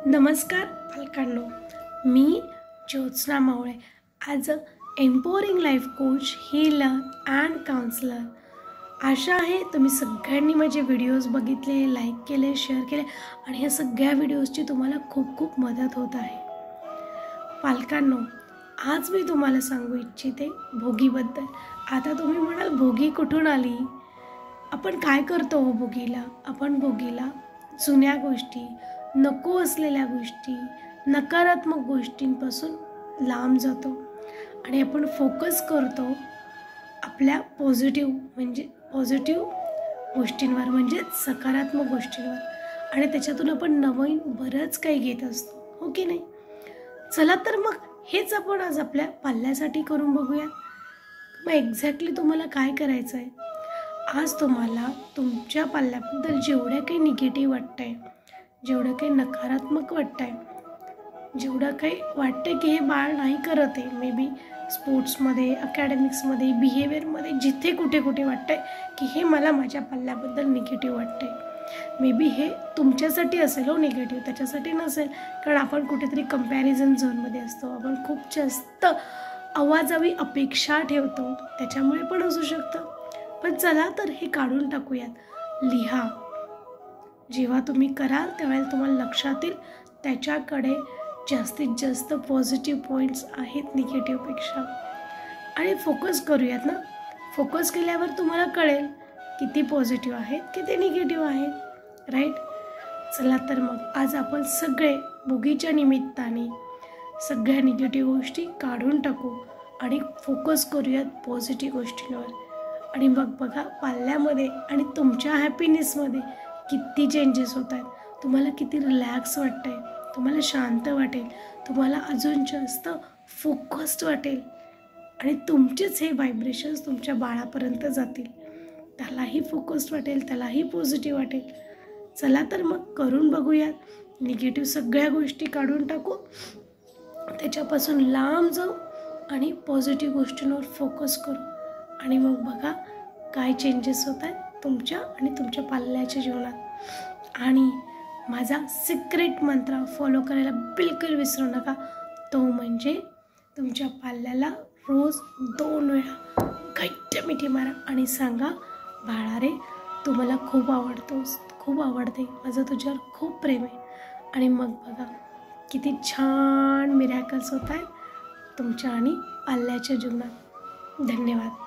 नमस्कार पालकांनो, मी Jyotsna Mavle as a empowering life coach, healer and counsellor. आशा आहे तुम्ही सगळ्यांनी माझे व्हिडिओज बघितले, लाईक केले, शेअर केले आणि ह्या सगळ्या व्हिडिओजची तुम्हाला खूप खूप मदत होत आहे. पालकांनो, आज मी तुम्हाला सांगू इच्छिते भोगीबद्दल. आता तुम्ही म्हणाल भोगी कुठून आली? आपण काय करतो हो भोगीला? आपण भोगीला जुन्या गोष्टी, नको असलेल्या गोष्टी, नकारात्मक गोष्टींपासून लांब जातो आणि आपण फोकस करतो आपल्या पॉझिटिव्ह गोष्टींवर, म्हणजे सकारात्मक गोष्टींवर, आणि त्याच्यातून आपण नवीन बरंच काही घेत असतो, हो की नाही? चला तर मग हेच आपण आज आपल्या पाल्यासाठी करून बघूयात. मग एक्झॅक्टली तुम्हाला काय करायचं आहे? आज तुम्हाला तुमच्या पाल्याबद्दल जेवढं काही निगेटिव्ह वाटतं आहे, जेवढं काही नकारात्मक वाटतं आहे, जेवढं काही वाटतं की हे बाळ नाही करत आहे, मे बी स्पोर्ट्समध्ये, अकॅडमिक्समध्ये, बिहेवियरमध्ये, जिथे कुठे वाटतं आहे की हे मला माझ्या पाल्याबद्दल निगेटिव्ह वाटतं आहे. मे बी हे तुमच्यासाठी असेल हो निगेटिव्ह, त्याच्यासाठी नसेल, कारण आपण कुठेतरी कंपॅरिझन झोनमध्ये असतो, आपण खूप जास्त आवाजावी अपेक्षा ठेवतो, त्याच्यामुळे पण असू शकतं. पण चला तर हे काढून टाकूयात. लिहा. जेव्हा तुम्ही कराल त्यावेळेला तुम्हाला लक्षात येईल त्याच्याकडे जास्तीत जास्त पॉझिटिव्ह पॉईंट्स आहेत निगेटिव्हपेक्षा. आणि फोकस करूयात ना. फोकस केल्यावर तुम्हाला कळेल किती पॉझिटिव्ह आहेत, किती निगेटिव्ह आहेत, राईट? चला तर मग आज आपण सगळे भोगीच्या निमित्ताने सगळ्या निगेटिव्ह गोष्टी काढून टाकू आणि फोकस करूयात पॉझिटिव्ह गोष्टींवर. आणि मग बघा पाल्यामध्ये आणि तुमच्या हॅपीनेसमध्ये किती चेंजेस होत आहेत. तुम्हाला किती रिलॅक्स वाटतं आहे, तुम्हाला शांत वाटेल, तुम्हाला अजून जास्त फोकस्ड वाटेल आणि तुमचेच हे व्हायब्रेशन्स तुमच्या बाळापर्यंत जातील. त्यालाही फोकस्ड वाटेल, त्यालाही पॉझिटिव्ह वाटेल. चला तर मग करून बघूयात. निगेटिव्ह सगळ्या गोष्टी काढून टाकू, त्याच्यापासून लांब जाऊ आणि पॉझिटिव्ह गोष्टींवर फोकस करू. आणि मग बघा काय चेंजेस होत आहेत तुमच्या आणि तुमच्या पाल्याच्या जीवनात. आणि माझा सिक्रेट मंत्र फॉलो करायला बिलकुल विसरू नका. तो म्हणजे तुमच्या पाल्याला रोज 2 वेळा घट्ट मिठी मारा आणि सांगा, बाळा रे तू मला खूप आवडतोस, खूप आवडते, माझं तुझ्यावर खूप प्रेम आहे. आणि मग बघा किती छान मिरॅकल्स होत आहेत तुमच्या आणि पाल्याच्या जीवनात. धन्यवाद.